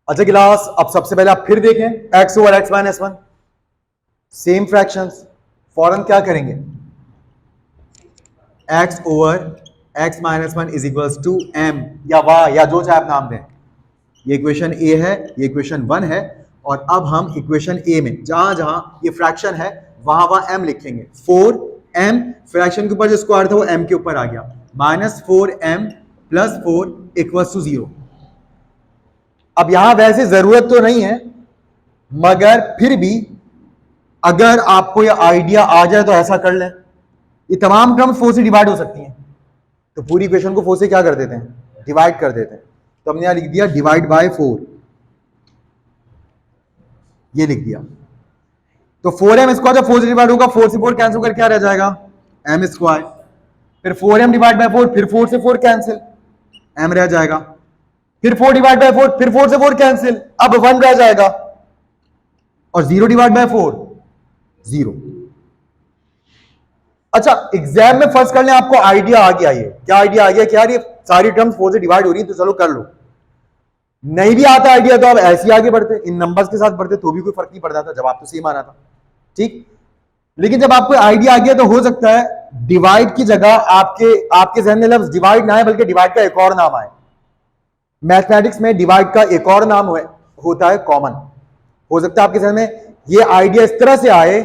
अच्छा क्लास, अब सबसे पहले आप फिर देखें x over x minus one, same fractions, फौरन क्या करेंगे, x over x minus one is equals to m या y या जो चाहे आप नाम दें। ये इक्वेशन a है, ये इक्वेशन 1 है, और अब हम इक्वेशन a में जहां जहां ये फ्रैक्शन है वहां वहां m लिखेंगे। 4m फ्रैक्शन के ऊपर जो स्क्वायर था वो m के ऊपर आ गया, minus 4m plus 4 equals to 0। अब यहां वैसे जरूरत तो नहीं है, मगर फिर भी अगर आपको ये आइडिया आ जाए तो ऐसा कर लें। ये तमाम टर्म्स 4 से डिवाइड हो सकती हैं, तो पूरी इक्वेशन को 4 से क्या कर देते हैं, डिवाइड कर देते हैं। तो हमने यहां लिख दिया डिवाइड बाय 4, ये लिख दिया। तो 4m स्क्वायर जब 4 से डिवाइड होगा, 4 से 4 कैंसिल करके क्या रह जाएगा, m स्क्वायर। फिर 4m डिवाइड बाय 4, फिर 4 से 4 कैंसिल, m रह जाएगा। फिर 4 डिवाइड बाय 4, फिर 4 से 4 कैंसिल, अब 1 रह जाएगा। और 0 डिवाइड बाय 4 0। अच्छा, एग्जाम में फर्स्ट कर लें, आपको आइडिया आ गया, ये क्या आइडिया आ गया कि यार ये सारी टर्म्स 4 से डिवाइड हो रही है, तो चलो कर लो। नहीं भी आता आइडिया तो आप ऐसे ही आगे बढ़ते, इन नंबर्स के साथ बढ़ते तो भी कोई फर्क नहीं पड़ता था, जवाब तो सेम आ रहा था, ठीक। लेकिन जब आपको आइडिया आ गया तो हो सकता है डिवाइड की जगह आपके जहन में लफ्ज डिवाइड ना आए, बल्कि डिवाइड का एक और नाम आए। मैथमेटिक्स में डिवाइड का एक और नाम होता है कॉमन। हो सकता है आपके जहन में ये आइडिया इस तरह से आए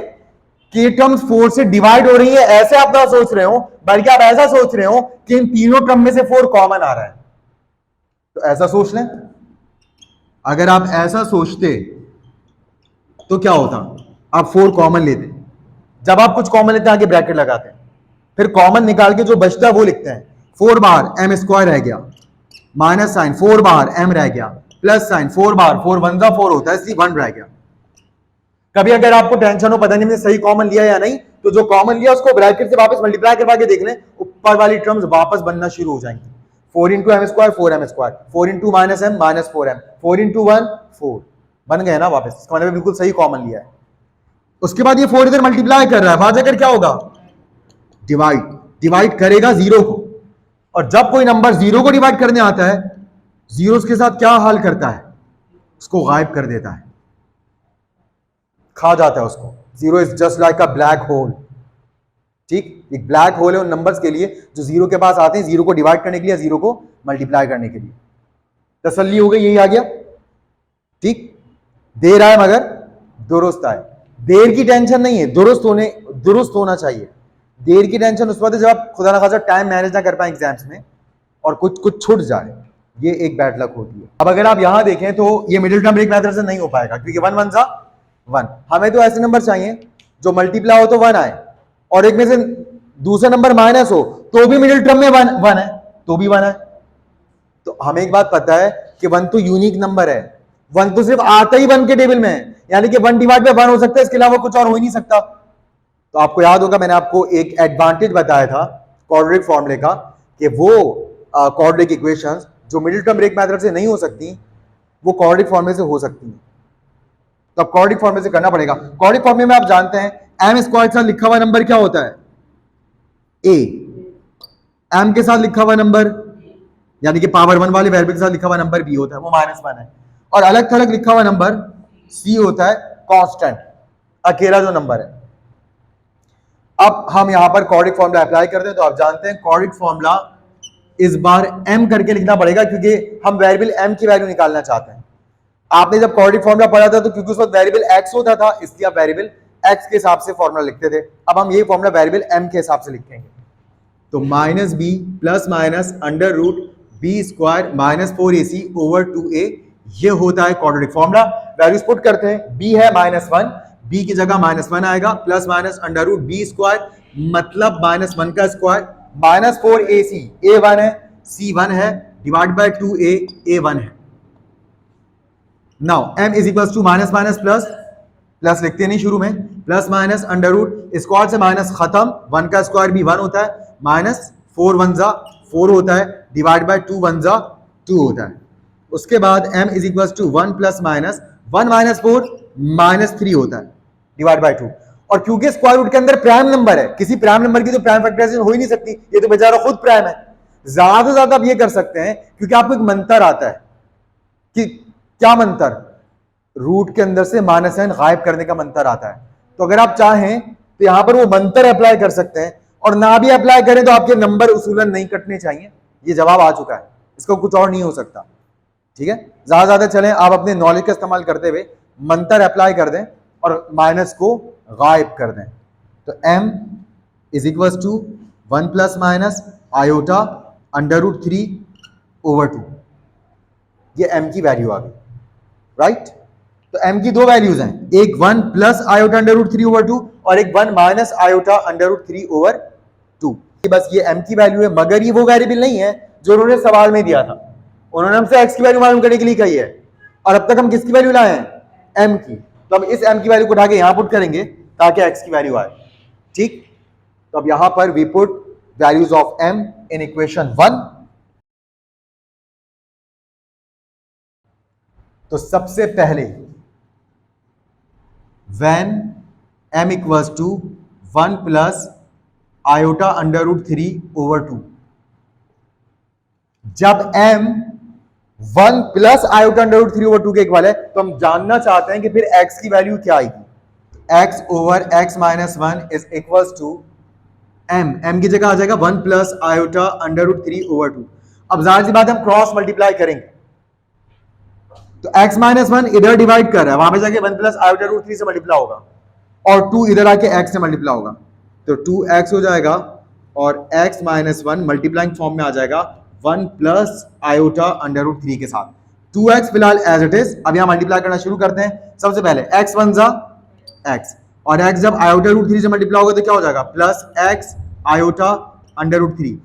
कि टर्म्स 4 से डिवाइड हो रही है, ऐसे आप ना सोच रहे हो, बल्कि आप ऐसा सोच रहे हो कि इन तीनों टर्म में से 4 कॉमन आ रहा है। तो ऐसा सोच लें, अगर आप ऐसा सोचते तो क्या होता, आप 4 कॉमन लेते। जब आप कुछ कॉमन लेते हैं आगे ब्रैकेट लगाते हैं, फिर कॉमन निकाल के जो बचता है वो लिखते हैं। 4 बार m स्क्वायर रह गया, माइनस साइन 4 बार m रह गया, प्लस साइन 4 बार 4 1 जा 4 होता है, इसलिए 1 रह गया। कभी अगर आपको टेंशन हो पता नहीं मैंने सही कॉमन लिया या नहीं, तो जो कॉमन लिया उसको ब्रैकेट से वापस मल्टीप्लाई करवा के देख लें, ऊपर वाली टर्म्स वापस बनना शुरू हो जाएंगी। 4 into m square 4m square, 4 into minus m minus 4m, 4 into 1 4 बन गए ना वापस। इसका मतलब बिल्कुल सही कॉमन लिया है। उसके बाद ये 4 इधर मल्टीप्लाई कर रहा है, वहां जाकर क्या होगा, डिवाइड करेगा 0 को। और जब कोई नंबर 0 को डिवाइड करने आता है, 0 के साथ क्या हाल करता है, उसको गायब कर देता है, खा जाता है उसको। 0 is just like a black hole, ठीक। एक ब्लैक होल है उन नंबर्स के लिए जो 0 के पास आते हैं, 0 को डिवाइड करने के लिए, 0 को मल्टीप्लाई करने के लिए। तसल्ली हो गई, यही आ गया, ठीक। देर आए मगर दुरुस्त आए। देर की टेंशन नहीं है, दुरुस्त होना चाहिए। देर की टेंशन उस वक्त जब आप खुदा ना खासा टाइम मैनेज ना कर पाए एग्जाम्स में और कुछ छूट जाए, ये एक बैड लक होती है। अब अगर आप यहां देखें तो ये मिडिल टर्म ब्रेक मेथड से नहीं हो पाएगा, क्योंकि 1 1 जा 1। हमें तो ऐसे नंबर चाहिए जो मल्टीप्लाई हो तो 1 आए, और एक में से दूसरा नंबर माइनस हो तो भी मिडिल टर्म में 1 है, तो भी 1 है। तो हमें एक बात पता है कि 1 तो यूनिक नंबर है, 1 तो सिर्फ आता ही 1 के टेबल में है, यानी कि 1 डिवाइड बाय 1 हो सकता है, इसके अलावा कुछ और हो ही नहीं सकता। तो आपको याद होगा मैंने आपको एक एडवांटेज बताया था क्वाड्रेटिक फॉर्मूले का, कि वो क्वाड्रेटिक इक्वेशंस जो मिडिल टर्म ब्रेक मेथड से नहीं हो सकती, वो क्वाड्रेटिक फॉर्मूले से हो सकती हैं। तो अब क्वाड्रेटिक फॉर्मूले से करना पड़ेगा। क्वाड्रेटिक फॉर्मूले में आप जानते हैं m स्क्वायर के साथ लिखा हुआ नंबर क्या होता है, a। m के साथ लिखा हुआ नंबर यानी कि पावर 1 वाले वेरिएबल के साथ लिखा हुआ नंबर b होता है, वो -1 है। और अलग थलग लिखा हुआ नंबर c होता है, कांस्टेंट, अकेला जो नंबर है। अब हम यहां पर क्वाड्रेटिक फॉर्मूला अप्लाई करते हैं, तो आप जानते हैं क्वाड्रेटिक फॉर्मूला इस बार m करके लिखना पड़ेगा, क्योंकि हम वेरिएबल m की वैल्यू निकालना चाहते हैं। आपने जब क्वाड्रेटिक फॉर्मूला पढ़ा था तो क्योंकि उस वक्त वेरिएबल x होता था, इसलिए आप वेरिएबल x के हिसाब से फॉर्मूला लिखते थे। अब हम ये फॉर्मूला वेरिएबल m के हिसाब से लिखेंगे। तो minus b plus minus under root b square minus 4ac over 2a, ये होता है क्वाड्रेटिक फॉर्मूला। वैल्यूज पुट करते हैं, b है -1, b की जगह -1 आएगा, plus minus under root b square मतलब -1 का स्क्वायर, माइनस 4ac, a 1 है, c 1 है, डिवाइड बाय 2a, a 1 है। Now m is equals to minus minus plus, plus लिखते नहीं शुरू में, plus minus under root, square से माइनस खत्म, 1 का स्क्वायर भी 1 होता है, माइनस 4 1 जा 4 होता है, डिवाइड बाय 2 1 जा 2 होता है। उसके बाद m is equals to 1 plus minus 1 minus 4 minus 3 होता है, डिवाइड बाय 2। और क्योंकि स्क्वायर रूट के अंदर प्राइम नंबर है, किसी प्राइम नंबर की तो प्राइम फैक्टराइजेशन हो ही नहीं सकती, ये तो बेचारा खुद प्राइम है। ज्यादा से ज्यादा आप ये कर सकते हैं, क्योंकि आपको एक मंत्र आता है कि क्या मंतर? रूट के अंदर से माइनस साइन गायब करने का मंतर आता है। तो अगर आप चाहें तो यहां पर वो मंतर अप्लाई कर सकते हैं, और ना भी अप्लाई करें तो आपके नंबर उसूलन नहीं कटने चाहिए। ये जवाब आ चुका है, इसको कुछ और नहीं हो सकता। ठीक है, ज्यादा चलें, आप अपने नॉलेज का इस्तेमाल करते हुए मंतर अप्लाई कर दें और माइनस को गायब कर दें। तो m is equal to 1 plus minus iota under root 3 over 2। ये m की वैल्यू आ गई, राइट। तो m की दो वैल्यूज हैं, एक 1 plus iota under root 3 over 2 और एक 1 minus iota under root 3 over 2। बस ये m की वैल्यू है, मगर ये वो वेरिएबल नहीं है जो उन्होंने सवाल में दिया था। उन्होंने हमसे x की वैल्यू मालूम करने के लिए कही है, और अब तक हम किसकी वैल्यू लाए हैं? m की। तो हम इस m की वैल्यू को उठा के यहां पुट करेंगे ताकि x की वैल्यू आए। ठीक, तो अब यहां पर we put values of m in equation 1। तो सबसे पहले when m equals to 1 plus iota under root 3 over 2, जब m 1 plus iota under root 3 over 2 के इक्वल है तो हम जानना चाहते हैं कि फिर x की वैल्यू क्या आएगी। x over x minus 1 is equals to m की जगह आ जाएगा 1 plus iota under root 3 over 2। अब जाहिर सी बात हम क्रॉस मल्टीप्लाई करेंगे, तो x माइनस 1 इधर डिवाइड कर रहा है, वहां पे जाके 1 प्लस आयोटा रूट 3 से मल्टीप्लाई होगा, और 2 इधर आके x से मल्टीप्लाई होगा, तो 2x हो जाएगा, और x माइनस 1 मल्टीप्लाइंग फॉर्म में आ जाएगा 1 प्लस आयोटा अंडर रूट 3 के साथ। 2x फिलहाल एज इट इज। अब यहां मल्टीप्लाई करना शुरू करते हैं। सबसे पहले x 1 जा x, और x जब आयोटा रूट 3 से मल्टीप्लाई होगा तो क्या हो जाएगा? Plus x iota under root 3।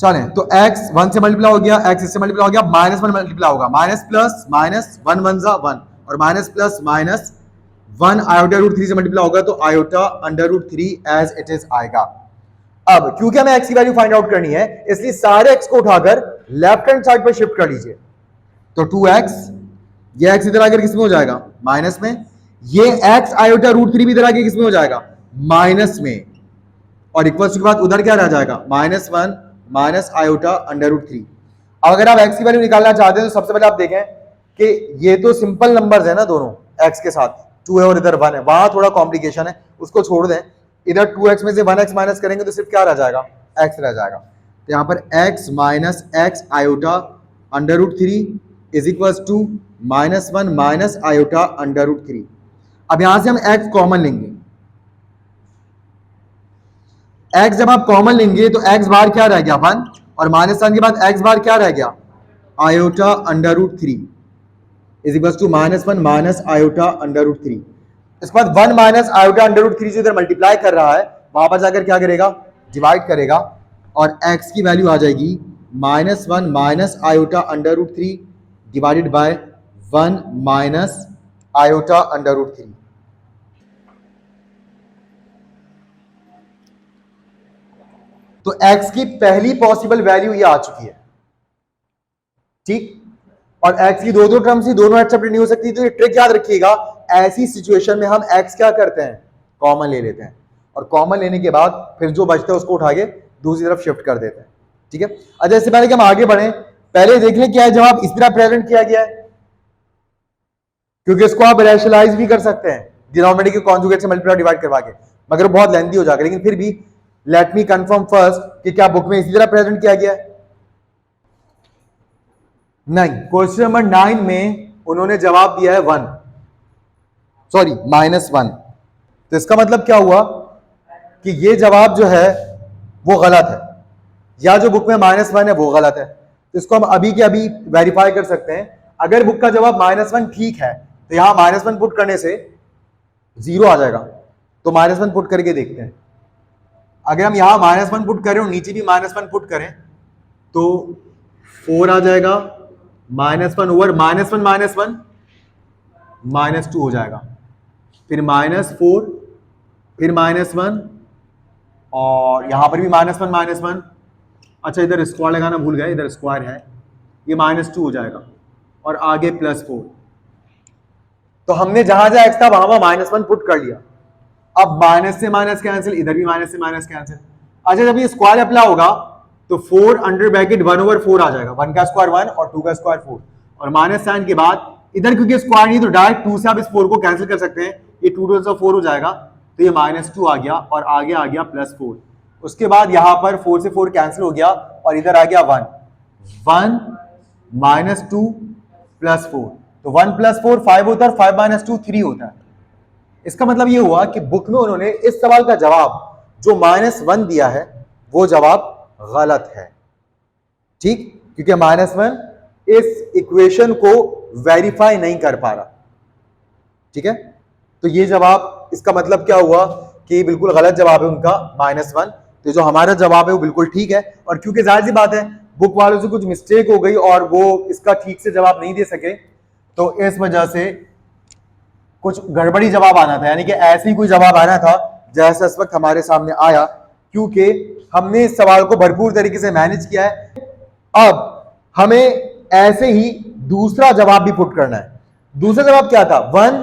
चलें, तो x 1 से मल्टीप्लाई हो गया, x इससे मल्टीप्लाई हो गया, माइनस 1 मल्टीप्लाई होगा, माइनस प्लस माइनस 1 1 जा 1, और minus plus minus 1 iota root 3 से मल्टीप्लाई होगा तो iota under root 3 as it is आएगा। अब क्योंकि हमें x की वैल्यू फाइंड आउट करनी है, इसलिए सारे x को उठाकर लेफ्ट हैंड साइड पर शिफ्ट कर लीजिए। तो 2x, ये x इधर आकर किसमें हो जाएगा? माइनस में। ये x आयोटा रूट 3 भी इधर आके किसमें हो जाएगा? माइनस में। और इक्वल्स के बाद उधर क्या रह जाएगा? Minus 1 minus iota under root 3। अब अगर आप x की वैल्यू निकालना चाहते हैं तो सबसे पहले आप देखें कि ये तो सिंपल नंबर्स है ना दोनों, x के साथ 2 है और इधर 1 है, वहां थोड़ा कॉम्प्लिकेशन है, उसको छोड़ दें। इधर 2x में से 1x माइनस करेंगे तो सिर्फ क्या रह जाएगा? x रह जाएगा। तो यहां पर x minus x iota under root 3 is equals to minus 1 minus iota under root 3। अब यहां से हम x कॉमन लेंगे। x जब आप कॉमन लेंगे तो x बार क्या रह गया? 1, और माइनस साइन के बाद x बार क्या रह गया? Iota under root 3 is equals to minus 1 minus iota under root 3। इसके बाद 1 माइनस आयोटा अंडर रूट 3 से इधर मल्टीप्लाई कर रहा है, वहां पर जाकर क्या करेगा? डिवाइड करेगा, और x की वैल्यू आ जाएगी minus 1 minus iota under root 3 divided by 1 minus iota under root 3। तो x की पहली पॉसिबल वैल्यू ये आ चुकी है। ठीक, और x की दो टर्म्स ही दोनों एक्सेप्टेड नहीं हो सकती, तो ये ट्रिक याद रखिएगा। ऐसी सिचुएशन में हम x क्या करते हैं? कॉमन ले लेते हैं, और कॉमन लेने के बाद फिर जो बचता है उसको उठा के दूसरी तरफ शिफ्ट कर देते हैं। ठीक है, अच्छा इससे पहले कि हम आगे बढ़े, पहले देख लें क्या है जवाब इस तरह प्रेजेंट किया गया है, क्योंकि इसको आप रैशनलाइज भी कर सकते हैं डिनोमिनेटर के कॉन्जुगेट से मल्टीप्लाई डिवाइड करवा के, मगर बहुत लेंथी हो जाएगा। लेकिन फिर भी लेट मी कंफर्म फर्स्ट कि क्या बुक में इसी तरह प्रेजेंट किया गया है? नहीं, क्वेश्चन नंबर 9 में उन्होंने जवाब दिया है 1, सॉरी माइनस 1। तो इसका मतलब क्या हुआ कि ये जवाब जो है वो गलत है, या जो बुक में माइनस 1 है वो गलत है। तो इसको हम अभी के अभी वेरीफाई कर सकते हैं। अगर बुक का जवाब माइनस 1 ठीक है तो यहां माइनस 1 पुट करने से 0 आ जाएगा, तो माइनस 1 पुट करके देखते हैं। अगर हम यहां माइनस 1 पुट करें और नीचे भी माइनस 1 पुट करें तो 4 आ जाएगा, minus 1 over minus 1 minus 1 minus 2 हो जाएगा, फिर माइनस 4, फिर माइनस 1, और यहां पर भी माइनस 1 माइनस 1। अच्छा इधर स्क्वायर लगाना भूल गए, इधर स्क्वायर है, ये माइनस 2 हो जाएगा, और आगे प्लस 4। तो हमने जहां जहां x था वहां माइनस 1 पुट कर लिया। अब माइनस से माइनस कैंसिल, इधर भी माइनस से माइनस कैंसिल। अच्छा जब ये स्क्वायर अप्लाई होगा तो 4 अंडर ब्रैकेट 1 ओवर 4 आ जाएगा, 1 का स्क्वायर 1 और 2 का स्क्वायर 4, और माइनस साइन के बाद इधर क्योंकि स्क्वायर नहीं तो डायरेक्ट 2 से आप इस 4 को कैंसिल कर सकते हैं, ये 2 टू 4 हो जाएगा, तो ये -2 आ गया और आगे आ गया +4। उसके बाद यहां पर 4 से 4 कैंसिल हो गया और इधर आ गया 1 -2 +4, तो 1 + 4 5 होता है, 5 - 2 3 होता है। इसका मतलब ये हुआ कि बुक में उन्होंने इस सवाल का जवाब जो -1 दिया है वो जवाब गलत है, ठीक, क्योंकि -1 इस इक्वेशन को वेरीफाई नहीं कर पा रहा, ठीक है। तो ये जवाब, इसका मतलब क्या हुआ कि बिल्कुल गलत जवाब है उनका -1, तो जो हमारा जवाब है वो बिल्कुल ठीक है। और क्योंकि जाहिर सी बात है बुक वालों से कुछ मिस्टेक हो गई और वो इसका ठीक से जवाब नहीं दे सके, तो इस वजह से कुछ गड़बड़ी जवाब आना था, यानी कि ऐसे ही कोई जवाब आना था जैसा इस वक्त हमारे सामने आया, क्योंकि हमने इस सवाल को भरपूर तरीके से मैनेज किया है। अब हमें ऐसे ही दूसरा जवाब भी पुट करना है। दूसरा जवाब क्या था? 1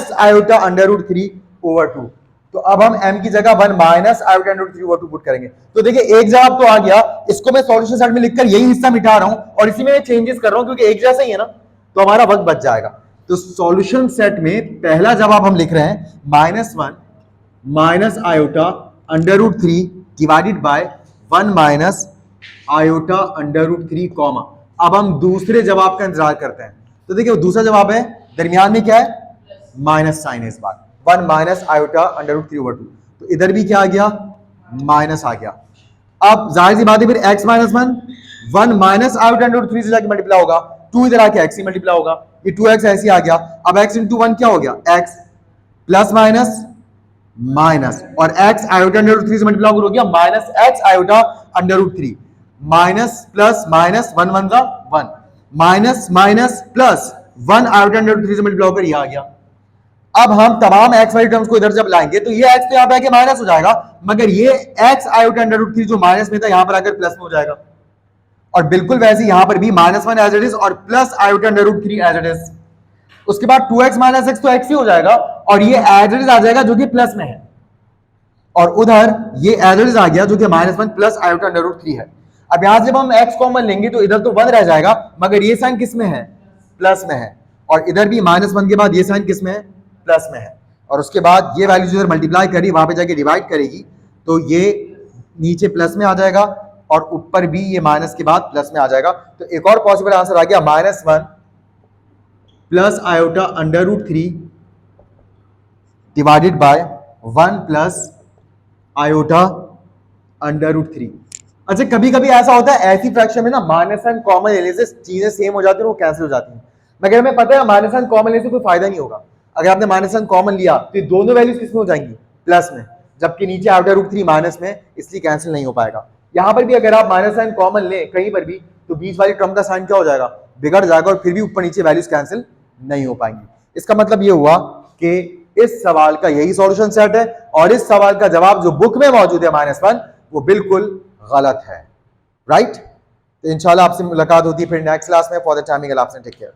- i√3/2। तो अब हम m की जगह 1 - i√3/2 पुट करेंगे। तो देखिए एक जवाब तो आ गया, इसको मैं सॉल्यूशन सेट में लिखकर यही हिस्सा मिटा रहा हूं और इसी में मैं चेंजेस कर रहा हूं क्योंकि एक जैसा ही है ना, तो हमारा वक्त बच जाएगा। तो सॉल्यूशन सेट में पहला जवाब हम लिख रहे हैं -1 - i√3 divided by 1 - i√3 comma. अब हम दूसरे जवाब का इंतजार करते हैं। तो देखिए दूसरा जवाब है, दरमियान में क्या है? माइनस साइन है इस बार, 1 - i√3/2। तो इधर भी क्या आ गया? माइनस आ गया। अब जाहिर सी बात है फिर x - 1 1 - i√3 से जाके मल्टीप्लाई होगा, 2 इधर आके x ही मल्टीप्लाई होगा, ये 2x ऐसे ही आ गया। अब x × 1 क्या हो गया? x प्लस माइनस माइनस, और x i√3 से मल्टीप्लाई हो गया -x i√3, minus plus minus 1 1 का 1, माइनस माइनस प्लस 1 i√3 से मल्टीप्लाई होकर ये आ गया। अब हम तमाम x वाली टर्म्स को इधर जब लाएंगे तो ये x तो यहां पे आके माइनस हो जाएगा, मगर ये x i√3 जो माइनस में था यहां पर आकर प्लस में हो जाएगा। और बिल्कुल वैसे यहां पर भी -1 एज इट इज और plus i√3 as it is. उसके बाद 2x - x तो x ही हो जाएगा और ये एज इट इज आ जाएगा जो कि प्लस में है, और उधर ये एज इट इज आ गया जो कि -1 प्लस i√3 है। अब यहां से जब हम x कॉमन लेंगे तो इधर तो 1 रह जाएगा, मगर ये साइन किस में है? प्लस में है, और इधर भी -1 के बाद ये साइन किस में है? प्लस में है। और उसके बाद ये वैल्यू जो मल्टीप्लाई करी वहां पे जाके डिवाइड करेगी तो ये नीचे प्लस में आ जाएगा और ऊपर भी ये माइनस के बाद प्लस में आ जाएगा। तो एक और पॉसिबल आंसर आ गया -1 plus i√3 divided by 1 plus i√3। अच्छा कभी कभी ऐसा होता है ऐसी फ्रैक्शन में ना -1 कॉमन लेने से चीजें सेम हो जाती है, वो कैंसिल हो जाती है, मगर हमें पता है -1 कॉमन लेने से कोई फायदा नहीं होगा। अगर आपने -1 कॉमन लिया तो ये दोनों वैल्यूज किस में हो जाएंगी? प्लस में, जबकि नीचे i√3 माइनस में, इसलिए कैंसिल नहीं हो पाएगा। यहां पर भी अगर आप -1 कॉमन लें कहीं पर भी तो बीच वाली टर्म का साइन क्या हो जाएगा? बिगड़ जाएगा, और फिर भी ऊपर नीचे वैल्यूज कैंसिल नहीं हो पाएंगी। इसका मतलब ये हुआ कि इस सवाल का यही सॉल्यूशन सेट है और इस सवाल का जवाब जो बुक में मौजूद है -1 वो बिल्कुल गलत है, राइट। तो इंशाल्लाह आपसे मुलाकात होती है फिर नेक्स्ट क्लास में। For the timing take care.